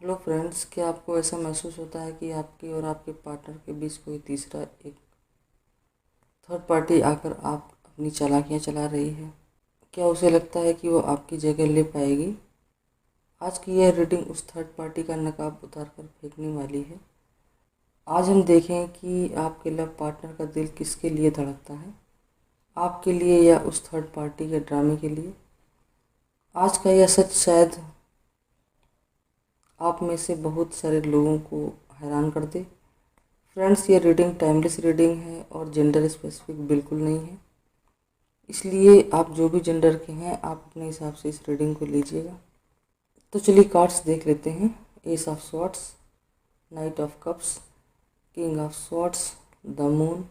Hello friends, क्या आपको ऐसा महसूस होता है कि आपके और आपके पार्टनर के बीच कोई तीसरा एक थर्ड पार्टी आकर आप अपनी चालाकियां चला रही है? क्या उसे लगता है कि वो आपकी जगह ले पाएगी? आज की यह रीडिंग उस थर्ड पार्टी का नकाब उतार कर फेंकने वाली है। आज हम देखें कि आपके लव पार्टनर का दिल किसके लिए धड़कता है, आपके लिए या उस थर्ड पार्टी के ड्रामे के लिए। आज का यह सच शायद आप में से बहुत सारे लोगों को हैरान कर दे। फ्रेंड्स, ये रीडिंग टाइमलेस रीडिंग है और जेंडर स्पेसिफिक बिल्कुल नहीं है, इसलिए आप जो भी जेंडर के हैं आप अपने हिसाब से इस रीडिंग को लीजिएगा। तो चलिए कार्ड्स देख लेते हैं। S of swords, night of cups, king of swords, the moon,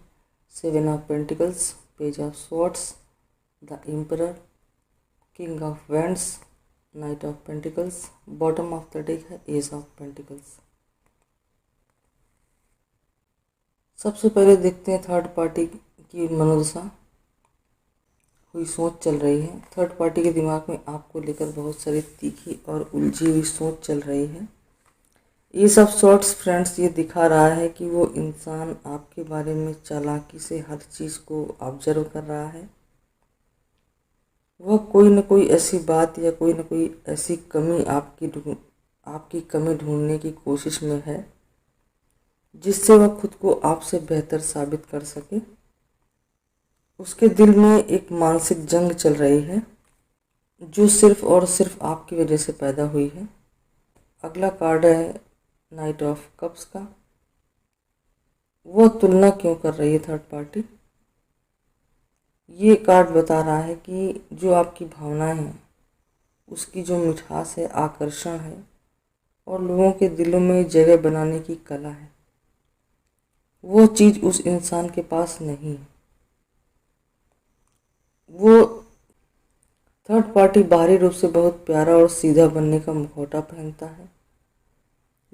seven of pentacles, page of swords, the emperor, king of wands, night of pentacles. Bottom of the deck है S of pentacles. सबसे पहले देखते हैं third party की मनोदशा हुई सोच चल रही है। थर्ड पार्टी के दिमाग में आपको लेकर बहुत सारी तीखी और उलझी हुई सोच चल रही है। ये सब शॉर्ट्स फ्रेंड्स ये दिखा रहा है कि वो इंसान आपके बारे में चालाकी से हर चीज़ को ऑब्जर्व कर रहा है। वह कोई न कोई ऐसी बात या कोई न कोई ऐसी कमी आपकी कमी ढूंढने की कोशिश में है जिससे वह खुद को आपसे बेहतर साबित कर सके। उसके दिल में एक मानसिक जंग चल रही है जो सिर्फ और सिर्फ आपकी वजह से पैदा हुई है। अगला कार्ड है नाइट ऑफ कप्स का। वह तुलना क्यों कर रही है थर्ड पार्टी? ये कार्ड बता रहा है कि जो आपकी भावनाएं हैं, उसकी जो मिठास है, आकर्षण है और लोगों के दिलों में जगह बनाने की कला है, वो चीज़ उस इंसान के पास नहीं है। वो थर्ड पार्टी बाहरी रूप से बहुत प्यारा और सीधा बनने का मुखौटा पहनता है,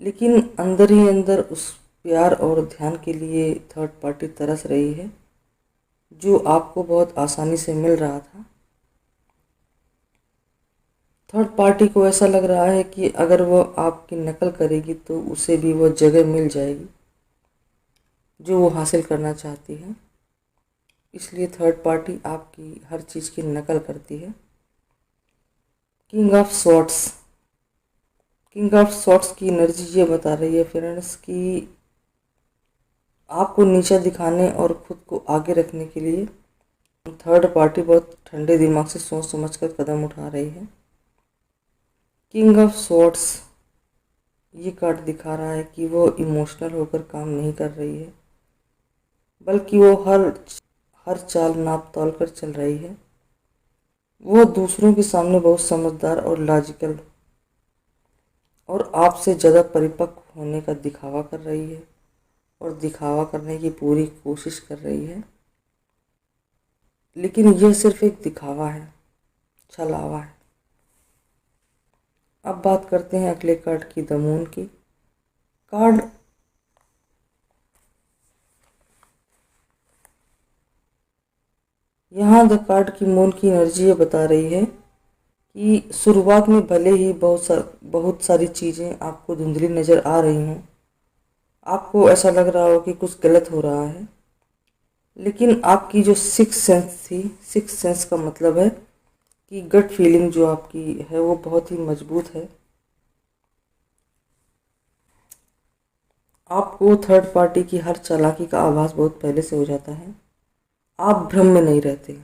लेकिन अंदर ही अंदर उस प्यार और ध्यान के लिए थर्ड पार्टी तरस रही है जो आपको बहुत आसानी से मिल रहा था। थर्ड पार्टी को ऐसा लग रहा है कि अगर वह आपकी नकल करेगी तो उसे भी वह जगह मिल जाएगी जो वो हासिल करना चाहती है, इसलिए थर्ड पार्टी आपकी हर चीज़ की नकल करती है। King of swords, king of swords की एनर्जी ये बता रही है फ्रेंड्स कि आपको नीचा दिखाने और खुद को आगे रखने के लिए थर्ड पार्टी बहुत ठंडे दिमाग से सोच समझ कर कदम उठा रही है। किंग ऑफ स्वॉर्ड्स ये कार्ड दिखा रहा है कि वो इमोशनल होकर काम नहीं कर रही है, बल्कि वो हर चाल नाप तोल कर चल रही है। वो दूसरों के सामने बहुत समझदार और लॉजिकल और आपसे ज़्यादा परिपक्व होने का दिखावा कर रही है और दिखावा करने की पूरी कोशिश कर रही है, लेकिन यह सिर्फ एक दिखावा है, छलावा है। अब बात करते हैं अगले कार्ड की, द मून की। कार्ड यहाँ द कार्ड की मून की एनर्जी ये बता रही है कि शुरुआत में भले ही बहुत सारी चीज़ें आपको धुंधली नज़र आ रही हों, आपको ऐसा लग रहा हो कि कुछ गलत हो रहा है, लेकिन आपकी जो सिक्स सेंस थी, सिक्स सेंस का मतलब है कि गट फीलिंग जो आपकी है वो बहुत ही मजबूत है। आपको थर्ड पार्टी की हर चालाकी का आभास बहुत पहले से हो जाता है। आप भ्रम में नहीं रहते,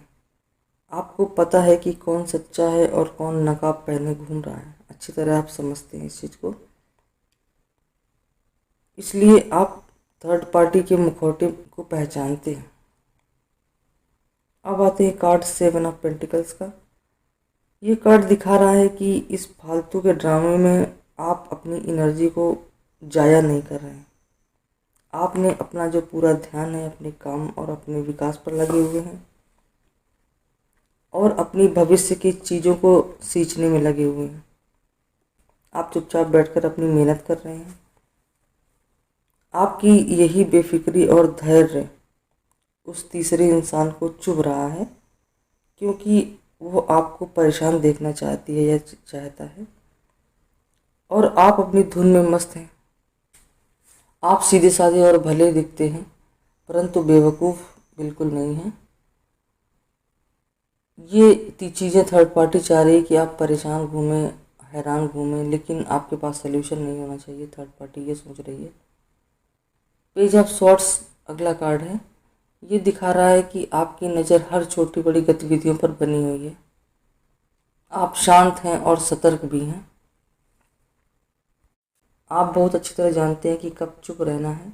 आपको पता है कि कौन सच्चा है और कौन नकाब पहने घूम रहा है। अच्छी तरह आप समझते हैं इस चीज़ को, इसलिए आप थर्ड पार्टी के मुखौटे को पहचानते हैं। अब आते हैं कार्ड सेवन ऑफ पेंटिकल्स का। ये कार्ड दिखा रहा है कि इस फालतू के ड्रामे में आप अपनी एनर्जी को जाया नहीं कर रहे हैं। आपने अपना जो पूरा ध्यान है अपने काम और अपने विकास पर लगे हुए हैं और अपनी भविष्य की चीज़ों को सींचने में लगे हुए हैं। आप चुपचाप बैठकर अपनी मेहनत कर रहे हैं। आपकी यही बेफिक्री और धैर्य उस तीसरे इंसान को चुभ रहा है, क्योंकि वो आपको परेशान देखना चाहती है या चाहता है। और आप अपनी धुन में मस्त हैं। आप सीधे साधे और भले दिखते हैं, परंतु बेवकूफ़ बिल्कुल नहीं हैं। ये चीज़ें थर्ड पार्टी चाह रही है कि आप परेशान घूमें, हैरान घूमें, लेकिन आपके पास सल्यूशन नहीं होना चाहिए। थर्ड पार्टी ये सोच रही है। पेज ऑफ शॉर्ट्स अगला कार्ड है। ये दिखा रहा है कि आपकी नज़र हर छोटी बड़ी गतिविधियों पर बनी हुई है। आप शांत हैं और सतर्क भी हैं। आप बहुत अच्छी तरह जानते हैं कि कब चुप रहना है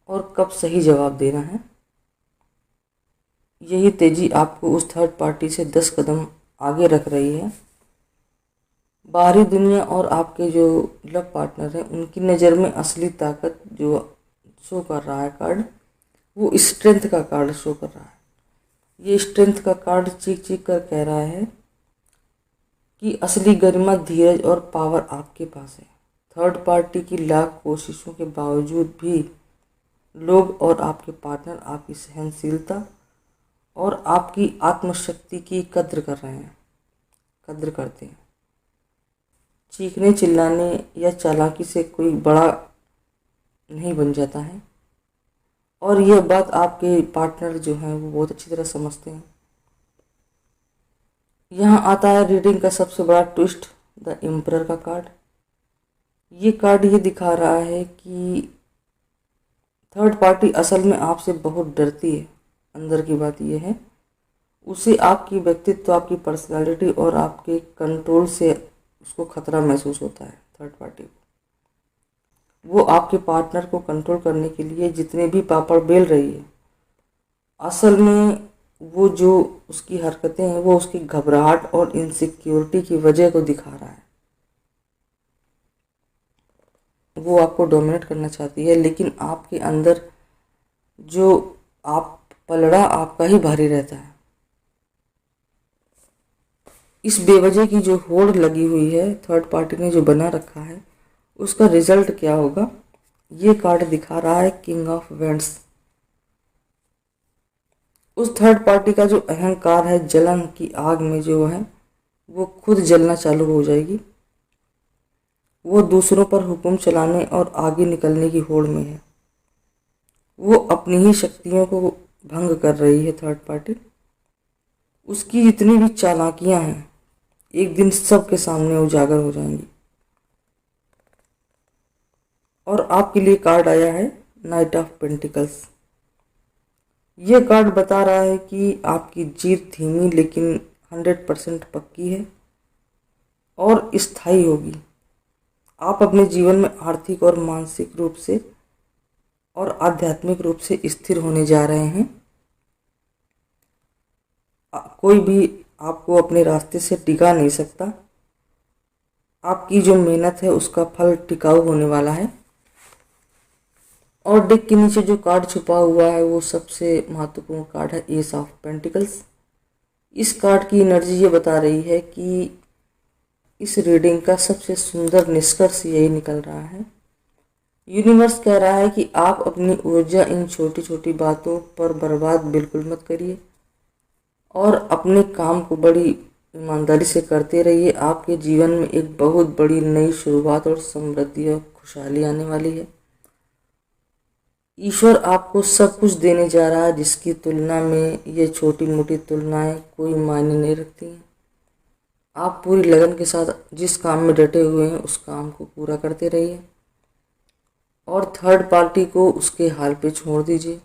और कब सही जवाब देना है। यही तेज़ी आपको उस थर्ड पार्टी से 10 कदम आगे रख रही है। बाहरी दुनिया और आपके जो लव पार्टनर हैं उनकी नज़र में असली ताकत जो शो कर रहा है कार्ड, वो स्ट्रेंथ का कार्ड शो कर रहा है। ये स्ट्रेंथ का कार्ड चीख चीख कर कह रहा है कि असली गरिमा, धीरज और पावर आपके पास है। थर्ड पार्टी की लाख कोशिशों के बावजूद भी लोग और आपके पार्टनर आपकी सहनशीलता और आपकी आत्मशक्ति की कद्र कर रहे हैं, कद्र करते हैं। चीखने चिल्लाने या चालाकी से कोई बड़ा नहीं बन जाता है, और यह बात आपके पार्टनर जो हैं वो बहुत अच्छी तरह समझते हैं। यहाँ आता है रीडिंग का सबसे बड़ा ट्विस्ट, द एम्परर का कार्ड। ये कार्ड ये दिखा रहा है कि थर्ड पार्टी असल में आपसे बहुत डरती है। अंदर की बात यह है, उसे आपकी व्यक्तित्व, आपकी पर्सनालिटी और आपके कंट्रोल से उसको खतरा महसूस होता है। थर्ड पार्टी को वो आपके पार्टनर को कंट्रोल करने के लिए जितने भी पापड़ बेल रही है, असल में वो जो उसकी हरकतें हैं वो उसकी घबराहट और इनसिक्योरिटी की वजह को दिखा रहा है। वो आपको डोमिनेट करना चाहती है, लेकिन आपके अंदर जो आप पलड़ा आपका ही भारी रहता है। इस बेवजह की जो होड़ लगी हुई है थर्ड पार्टी ने जो बना रखा है, उसका रिजल्ट क्या होगा ये कार्ड दिखा रहा है, किंग ऑफ वेंड्स। उस थर्ड पार्टी का जो अहंकार है, जलन की आग में जो है वो खुद जलना चालू हो जाएगी। वो दूसरों पर हुक्म चलाने और आगे निकलने की होड़ में है। वो अपनी ही शक्तियों को भंग कर रही है थर्ड पार्टी। उसकी जितनी भी चालाकियां हैं एक दिन सबके सामने उजागर हो जाएंगी। और आपके लिए कार्ड आया है नाइट ऑफ पेंटिकल्स। ये कार्ड बता रहा है कि आपकी जीत धीमी लेकिन 100% पक्की है और स्थायी होगी। आप अपने जीवन में आर्थिक और मानसिक रूप से और आध्यात्मिक रूप से स्थिर होने जा रहे हैं। कोई भी आपको अपने रास्ते से टिका नहीं सकता। आपकी जो मेहनत है उसका फल टिकाऊ होने वाला है। और डेक के नीचे जो कार्ड छुपा हुआ है वो सबसे महत्वपूर्ण कार्ड है, एस ऑफ पेंटिकल्स। इस कार्ड की एनर्जी ये बता रही है कि इस रीडिंग का सबसे सुंदर निष्कर्ष यही निकल रहा है। यूनिवर्स कह रहा है कि आप अपनी ऊर्जा इन छोटी छोटी बातों पर बर्बाद बिल्कुल मत करिए और अपने काम को बड़ी ईमानदारी से करते रहिए। आपके जीवन में एक बहुत बड़ी नई शुरुआत और समृद्धि और खुशहाली आने वाली है। ईश्वर आपको सब कुछ देने जा रहा है जिसकी तुलना में ये छोटी मोटी तुलनाएं कोई मायने नहीं रखती हैं। आप पूरी लगन के साथ जिस काम में डटे हुए हैं उस काम को पूरा करते रहिए और थर्ड पार्टी को उसके हाल पे छोड़ दीजिए।